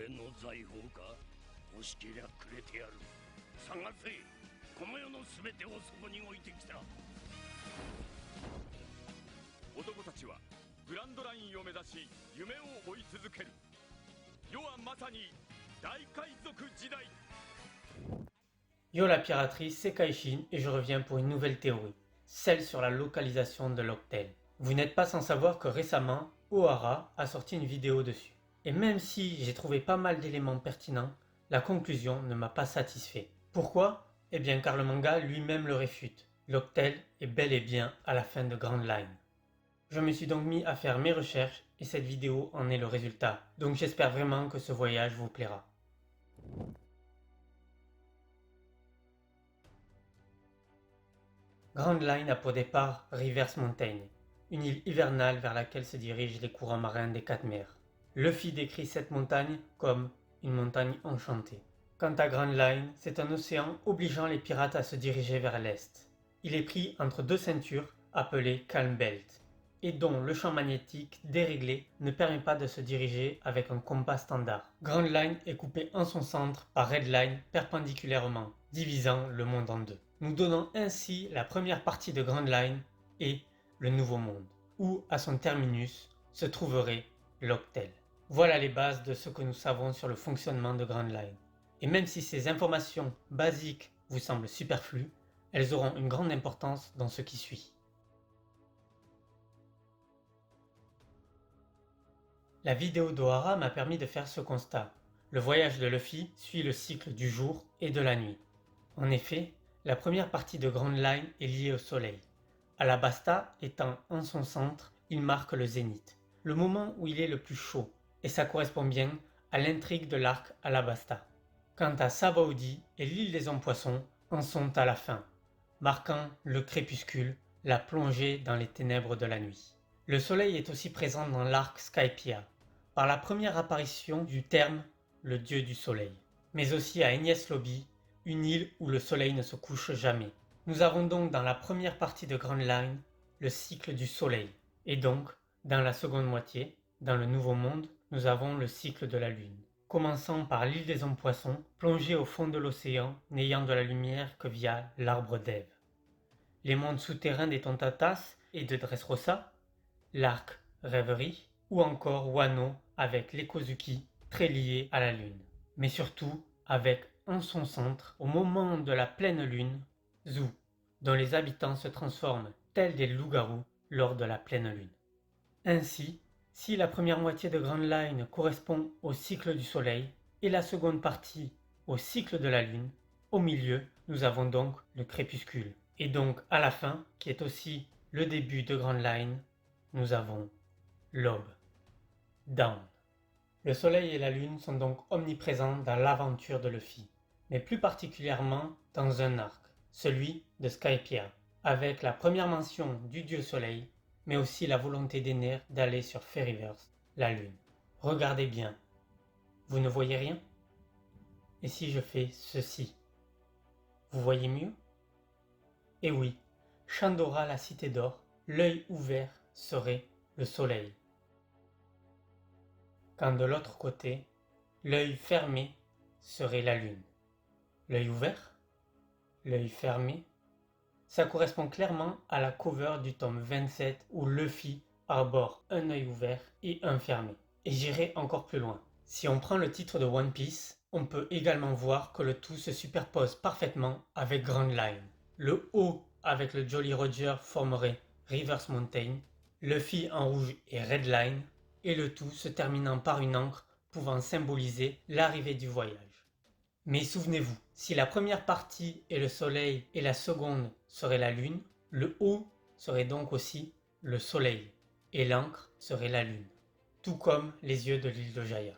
俺の財宝か。欲しけりゃくれてやる。探せ。この世の全てをそこに置いてきた。男たちはグランドラインを目指し夢を追い続ける。世はまさに大海賊時代。 Yo la piraterie, c'est Kaishin et je reviens pour une nouvelle théorie, celle sur la localisation de l'Octel. Vous n'êtes pas sans savoir que récemment, Ohara a sorti une vidéo dessus. Et même si j'ai trouvé pas mal d'éléments pertinents, la conclusion ne m'a pas satisfait. Pourquoi? Eh bien car le manga lui-même le réfute. L'Octel est bel et bien à la fin de Grand Line. Je me suis donc mis à faire mes recherches et cette vidéo en est le résultat. Donc j'espère vraiment que ce voyage vous plaira. Grand Line a pour départ Reverse Mountain, une île hivernale vers laquelle se dirigent les courants marins des 4 mers. Luffy décrit cette montagne comme une montagne enchantée. Quant à Grand Line, c'est un océan obligeant les pirates à se diriger vers l'est. Il est pris entre deux ceintures appelées Calm Belt, et dont le champ magnétique déréglé ne permet pas de se diriger avec un compas standard. Grand Line est coupé en son centre par Red Line perpendiculairement, divisant le monde en deux. Nous donnons ainsi la première partie de Grand Line et le Nouveau Monde, où à son terminus se trouverait l'Octel. Voilà les bases de ce que nous savons sur le fonctionnement de Grand Line. Et même si ces informations basiques vous semblent superflues, elles auront une grande importance dans ce qui suit. La vidéo d'Ohara m'a permis de faire ce constat. Le voyage de Luffy suit le cycle du jour et de la nuit. En effet, la première partie de Grand Line est liée au soleil. Alabasta étant en son centre, il marque le zénith, le moment où il est le plus chaud, et ça correspond bien à l'intrigue de l'arc Alabasta. Quant à Sabaody et l'île des hommes poissons en sont à la fin, marquant le crépuscule, la plongée dans les ténèbres de la nuit. Le soleil est aussi présent dans l'arc Skypiea, par la première apparition du terme le dieu du soleil, mais aussi à Enies Lobby, une île où le soleil ne se couche jamais. Nous avons donc dans la première partie de Grand Line le cycle du soleil, et donc dans la seconde moitié, dans le Nouveau Monde, nous avons le cycle de la lune. Commençant par l'île des hommes poissons, plongée au fond de l'océan, n'ayant de la lumière que via l'arbre d'Ève. Les mondes souterrains des Tontatas et de Dressrosa, l'arc Rêverie, ou encore Wano avec l'Ekozuki, très lié à la lune. Mais surtout avec en son centre, au moment de la pleine lune, Zou, dont les habitants se transforment tels des loups-garous lors de la pleine lune. Ainsi, si la première moitié de Grand Line correspond au cycle du soleil et la seconde partie au cycle de la lune, au milieu, nous avons donc le crépuscule. Et donc à la fin, qui est aussi le début de Grand Line, nous avons l'aube, Dawn. Le soleil et la lune sont donc omniprésents dans l'aventure de Luffy, mais plus particulièrement dans un arc, celui de Skypiea, avec la première mention du dieu soleil, mais aussi la volonté d'Ener d'aller sur Fairyverse, la lune. Regardez bien, vous ne voyez rien? Et si je fais ceci, vous voyez mieux? Et oui, Chandora la cité d'or, l'œil ouvert serait le soleil. Quand de l'autre côté, l'œil fermé serait la lune. L'œil ouvert? L'œil fermé? Ça correspond clairement à la cover du tome 27 où Luffy arbore un œil ouvert et un fermé. Et j'irai encore plus loin. Si on prend le titre de One Piece, on peut également voir que le tout se superpose parfaitement avec Grand Line. Le haut avec le Jolly Roger formerait Reverse Mountain, Luffy en rouge et Red Line, et le tout se terminant par une ancre pouvant symboliser l'arrivée du voyage. Mais souvenez-vous, si la première partie est le soleil et la seconde serait la lune, le haut serait donc aussi le soleil et l'encre serait la lune, tout comme les yeux de l'île de Jaya.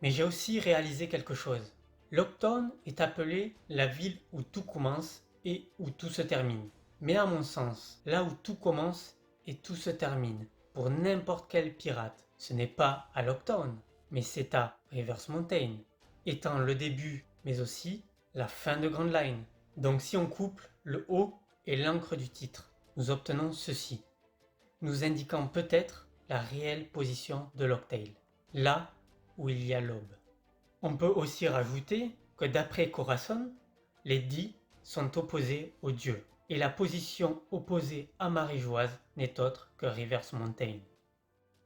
Mais j'ai aussi réalisé quelque chose. Lockton est appelée la ville où tout commence et où tout se termine. Mais à mon sens, là où tout commence et tout se termine, pour n'importe quel pirate, ce n'est pas à Lockton, mais c'est à Reverse Mountain, étant le début mais aussi la fin de Grand Line. Donc si on couple le haut et l'encre du titre, nous obtenons ceci, nous indiquant peut-être la réelle position de l'Octail, là où il y a l'aube. On peut aussi rajouter que d'après Khorassan, les dix sont opposés aux dieux, et la position opposée à Marie-Joise n'est autre que Reverse Mountain.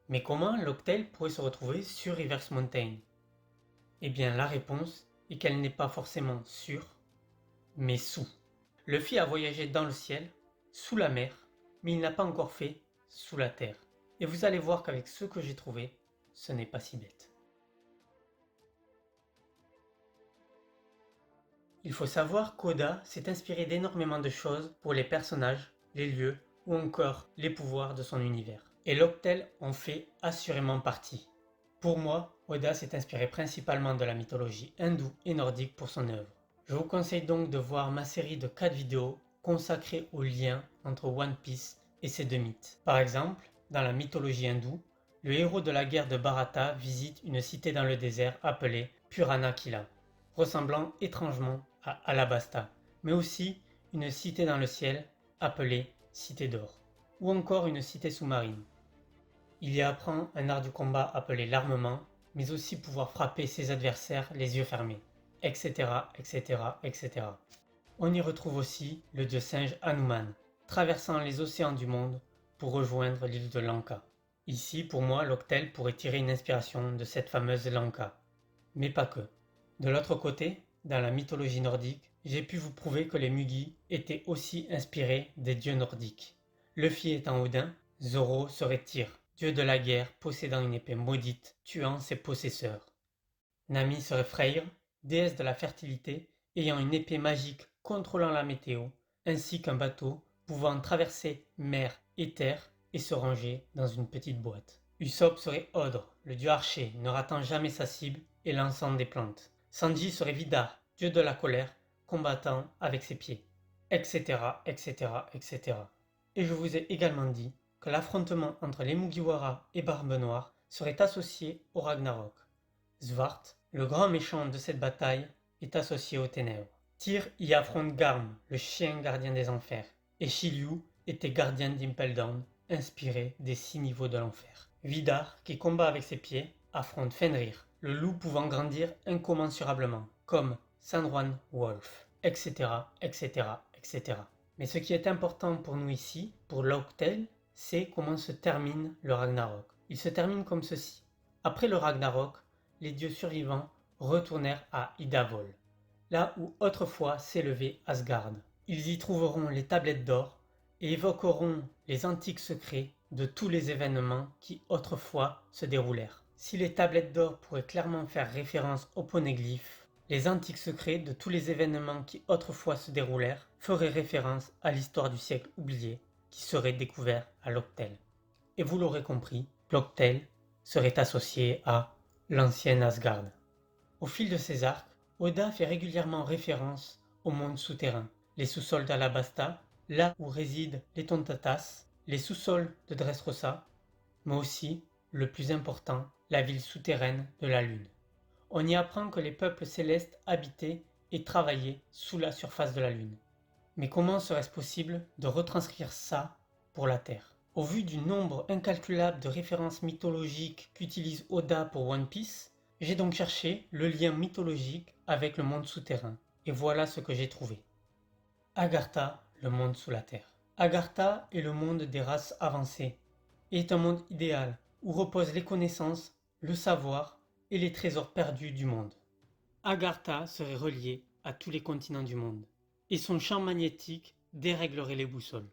Mais comment Locktail pourrait se retrouver sur Reverse Mountain? Eh bien la réponse est qu'elle n'est pas forcément sur, mais sous. Luffy a voyagé dans le ciel, sous la mer, mais il n'a pas encore fait sous la terre. Et vous allez voir qu'avec ce que j'ai trouvé, ce n'est pas si bête. Il faut savoir qu'Oda s'est inspiré d'énormément de choses pour les personnages, les lieux ou encore les pouvoirs de son univers. Et Locktail en fait assurément partie. Pour moi, Oda s'est inspiré principalement de la mythologie hindoue et nordique pour son œuvre. Je vous conseille donc de voir ma série de 4 vidéos consacrées au lien entre One Piece et ces deux mythes. Par exemple, dans la mythologie hindoue, le héros de la guerre de Bharata visite une cité dans le désert appelée Puranakila, ressemblant étrangement à Alabasta, mais aussi une cité dans le ciel appelée Cité d'Or, ou encore une cité sous-marine. Il y apprend un art du combat appelé l'armement, mais aussi pouvoir frapper ses adversaires les yeux fermés, etc., etc., etc. On y retrouve aussi le dieu singe Hanuman, traversant les océans du monde pour rejoindre l'île de Lanka. Ici, pour moi, Locktail pourrait tirer une inspiration de cette fameuse Lanka. Mais pas que. De l'autre côté, dans la mythologie nordique, j'ai pu vous prouver que les Mugi étaient aussi inspirés des dieux nordiques. Luffy étant Odin, Zoro serait Tyr, dieu de la guerre possédant une épée maudite, tuant ses possesseurs. Nami serait Freyr, déesse de la fertilité, ayant une épée magique contrôlant la météo, ainsi qu'un bateau pouvant traverser mer et terre et se ranger dans une petite boîte. Usopp serait Odre, le dieu archer, ne ratant jamais sa cible et lançant des plantes. Sanji serait Vidar, dieu de la colère, combattant avec ses pieds, etc., etc., etc. Et je vous ai également dit que l'affrontement entre les Mugiwara et Barbe Noire serait associé au Ragnarok. Svart, le grand méchant de cette bataille, est associé aux ténèbres. Tyr y affronte Garm, le chien gardien des enfers, et Shiryu était gardien d'Impel Down, inspiré des 6 niveaux de l'enfer. Vidar, qui combat avec ses pieds, affronte Fenrir, le loup pouvant grandir incommensurablement, comme Sandron Wolf, etc., etc., etc. Mais ce qui est important pour nous ici, pour Locktail, c'est comment se termine le Ragnarok. Il se termine comme ceci. Après le Ragnarok, les dieux survivants retournèrent à Idavol, là où autrefois s'élevait Asgard. Ils y trouveront les tablettes d'or et évoqueront les antiques secrets de tous les événements qui autrefois se déroulèrent. Si les tablettes d'or pourraient clairement faire référence aux poneglyphes, les antiques secrets de tous les événements qui autrefois se déroulèrent feraient référence à l'histoire du siècle oublié qui serait découvert à Locktail. Et vous l'aurez compris, Locktail serait associé à l'ancienne Asgard. Au fil de ces arcs, Oda fait régulièrement référence au monde souterrain, les sous-sols d'Alabasta, là où résident les Tontatas, les sous-sols de Dressrosa, mais aussi, le plus important, la ville souterraine de la Lune. On y apprend que les peuples célestes habitaient et travaillaient sous la surface de la Lune. Mais comment serait-ce possible de retranscrire ça pour la Terre? Au vu du nombre incalculable de références mythologiques qu'utilise Oda pour One Piece, j'ai donc cherché le lien mythologique avec le monde souterrain. Et voilà ce que j'ai trouvé. Agartha, le monde sous la Terre. Agartha est le monde des races avancées et est un monde idéal où reposent les connaissances, le savoir et les trésors perdus du monde. Agartha serait relié à tous les continents du monde et son champ magnétique déréglerait les boussoles.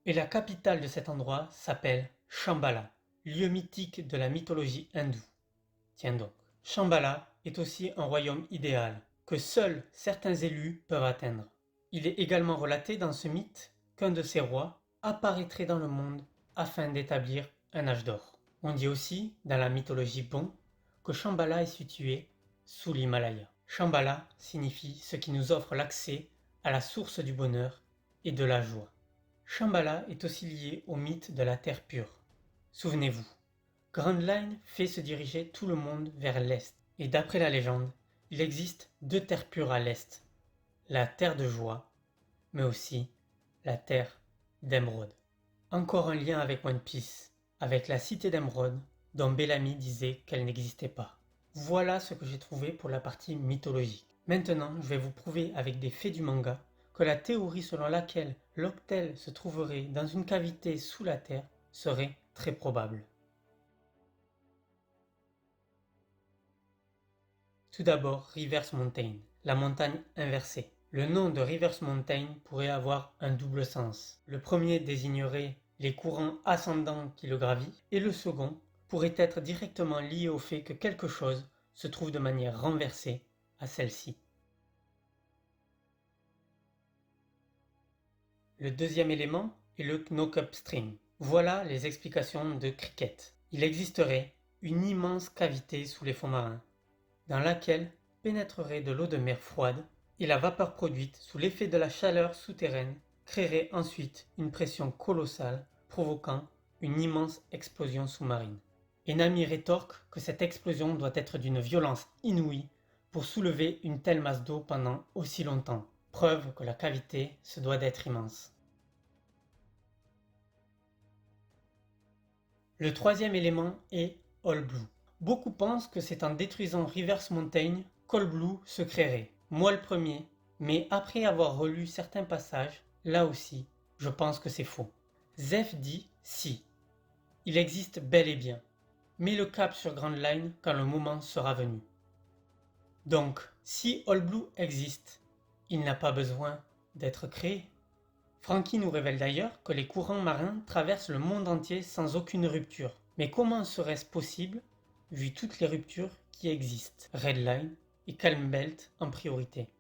Et la capitale de cet endroit s'appelle Shambhala, lieu mythique de la mythologie hindoue. Tiens donc, Shambhala est aussi un royaume idéal que seuls certains élus peuvent atteindre. Il est également relaté dans ce mythe qu'un de ces rois apparaîtrait dans le monde afin d'établir un âge d'or. On dit aussi, dans la mythologie Bon, que Shambhala est situé sous l'Himalaya. Shambhala signifie ce qui nous offre l'accès à la source du bonheur et de la joie. Shambhala est aussi lié au mythe de la terre pure. Souvenez-vous, Grand Line fait se diriger tout le monde vers l'est. Et d'après la légende, il existe 2 terres pures à l'est. La terre de joie, mais aussi la terre d'émeraude. Encore un lien avec One Piece, avec la cité d'émeraude, dont Bellamy disait qu'elle n'existait pas. Voilà ce que j'ai trouvé pour la partie mythologique. Maintenant, je vais vous prouver avec des faits du manga que la théorie selon laquelle l'Octel se trouverait dans une cavité sous la Terre serait très probable. Tout d'abord, Reverse Mountain, la montagne inversée. Le nom de Reverse Mountain pourrait avoir un double sens. Le premier désignerait les courants ascendants qui le gravit, et le second pourrait être directement lié au fait que quelque chose se trouve de manière renversée à celle-ci. Le deuxième élément est le Knock-up Stream. Voilà les explications de Cricket. Il existerait une immense cavité sous les fonds marins, dans laquelle pénétrerait de l'eau de mer froide, et la vapeur produite sous l'effet de la chaleur souterraine créerait ensuite une pression colossale, provoquant une immense explosion sous-marine. Et Nami rétorque que cette explosion doit être d'une violence inouïe pour soulever une telle masse d'eau pendant aussi longtemps. Preuve que la cavité se doit d'être immense. Le troisième élément est All Blue. Beaucoup pensent que c'est en détruisant Reverse Mountain qu'All Blue se créerait. Moi le premier, mais après avoir relu certains passages, là aussi, je pense que c'est faux. Zeph dit si. Il existe bel et bien. Mets le cap sur Grand Line quand le moment sera venu. Donc, si All Blue existe, il n'a pas besoin d'être créé. Franky nous révèle d'ailleurs que les courants marins traversent le monde entier sans aucune rupture. Mais comment serait-ce possible, vu toutes les ruptures qui existent, Red Line et Calm Belt en priorité?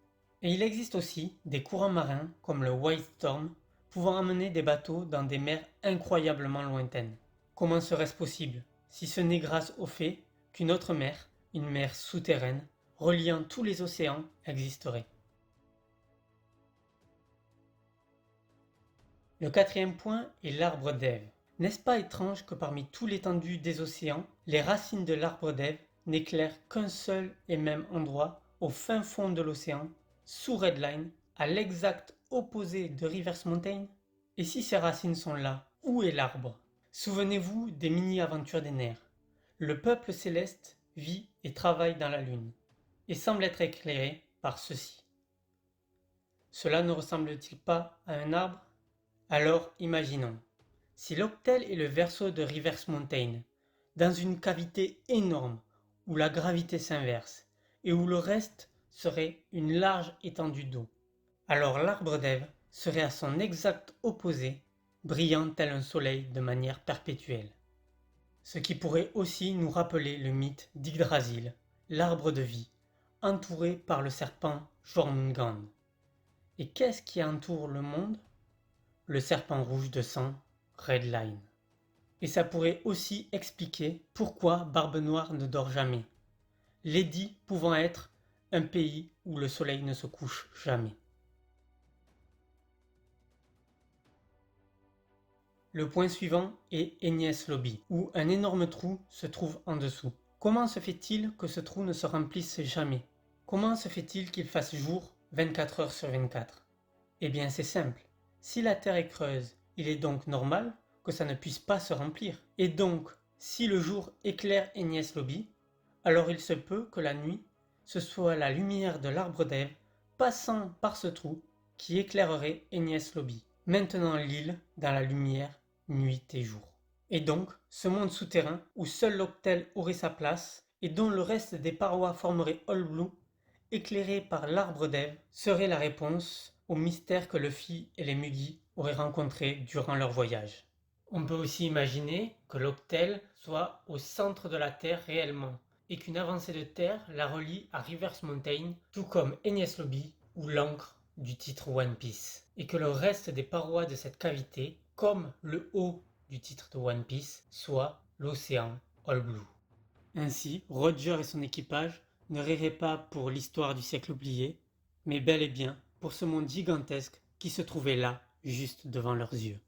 Et il existe aussi des courants marins comme le White Storm, pouvant amener des bateaux dans des mers incroyablement lointaines. Comment serait-ce possible, si ce n'est grâce au fait qu'une autre mer, une mer souterraine, reliant tous les océans, existerait? Le quatrième point est l'arbre d'Ève. N'est-ce pas étrange que parmi tout l'étendue des océans, les racines de l'arbre d'Ève n'éclairent qu'un seul et même endroit, au fin fond de l'océan, sous Red Line, à l'exact opposé de Reverse Mountain? Et si ces racines sont là, où est l'arbre? Souvenez-vous des mini-aventures des nerfs. Le peuple céleste vit et travaille dans la lune, et semble être éclairé par ceci. Cela ne ressemble-t-il pas à un arbre? Alors imaginons, si l'Octel est le verso de Reverse Mountain, dans une cavité énorme où la gravité s'inverse et où le reste serait une large étendue d'eau, alors l'arbre d'Ève serait à son exact opposé, brillant tel un soleil de manière perpétuelle. Ce qui pourrait aussi nous rappeler le mythe d'Yggdrasil, l'arbre de vie, entouré par le serpent Jormungand. Et qu'est-ce qui entoure le monde? Le serpent rouge de sang, Red Line. Et ça pourrait aussi expliquer pourquoi Barbe Noire ne dort jamais. Lady pouvant être un pays où le soleil ne se couche jamais. Le point suivant est Enies Lobby, où un énorme trou se trouve en dessous. Comment se fait-il que ce trou ne se remplisse jamais? Comment se fait-il qu'il fasse jour 24 heures sur 24? Eh bien c'est simple. Si la Terre est creuse, il est donc normal que ça ne puisse pas se remplir. Et donc, si le jour éclaire Enies Lobby, alors il se peut que la nuit, ce soit la lumière de l'arbre d'Ève passant par ce trou qui éclairerait Enies Lobby, maintenant l'île dans la lumière nuit et jour. Et donc, ce monde souterrain où seul l'Octel aurait sa place et dont le reste des parois formerait All Blue, éclairé par l'arbre d'Ève, serait la réponse au mystère que Luffy et les Mugi auraient rencontré durant leur voyage. On peut aussi imaginer que l'Octel soit au centre de la Terre réellement, et qu'une avancée de terre la relie à Reverse Mountain, tout comme Enies Lobby ou l'encre du titre One Piece, et que le reste des parois de cette cavité, comme le haut du titre de One Piece, soit l'océan All Blue. Ainsi, Roger et son équipage ne riraient pas pour l'histoire du siècle oublié, mais bel et bien pour ce monde gigantesque qui se trouvait là, juste devant leurs yeux.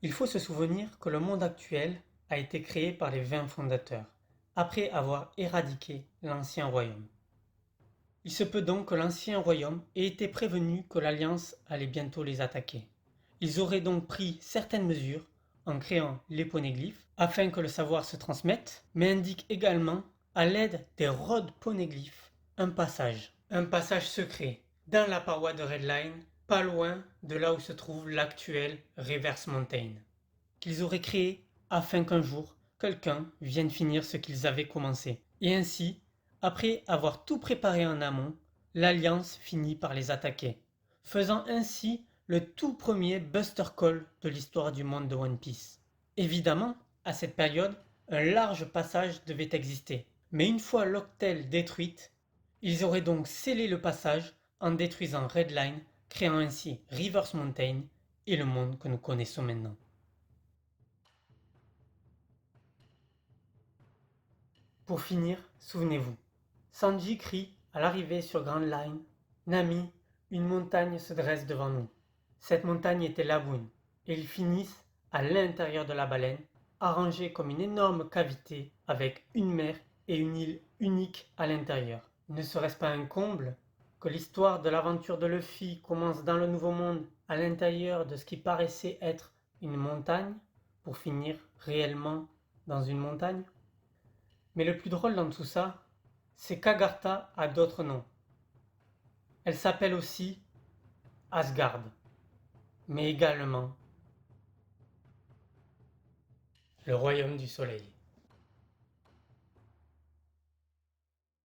Il faut se souvenir que le monde actuel a été créé par les 20 fondateurs, après avoir éradiqué l'ancien royaume. Il se peut donc que l'ancien royaume ait été prévenu que l'Alliance allait bientôt les attaquer. Ils auraient donc pris certaines mesures en créant les poneglyphes afin que le savoir se transmette, mais indique également, à l'aide des Road Poneglyphs, un passage secret dans la paroi de Redline, pas loin de là où se trouve l'actuelle Reverse Mountain, qu'ils auraient créé afin qu'un jour, quelqu'un vienne finir ce qu'ils avaient commencé. Et ainsi, après avoir tout préparé en amont, l'Alliance finit par les attaquer, faisant ainsi le tout premier Buster Call de l'histoire du monde de One Piece. Évidemment, à cette période, un large passage devait exister, mais une fois l'Octel détruite, ils auraient donc scellé le passage en détruisant Redline, créant ainsi Reverse Mountain et le monde que nous connaissons maintenant. Pour finir, souvenez-vous, Sanji crie à l'arrivée sur Grand Line, « Nami, une montagne se dresse devant nous. » Cette montagne était Laboon, et ils finissent à l'intérieur de la baleine, arrangée comme une énorme cavité avec une mer et une île unique à l'intérieur. Ne serait-ce pas un comble que l'histoire de l'aventure de Luffy commence dans le Nouveau Monde à l'intérieur de ce qui paraissait être une montagne pour finir réellement dans une montagne? Mais le plus drôle dans tout ça, c'est qu'Agartha a d'autres noms. Elle s'appelle aussi Asgard, mais également le royaume du soleil.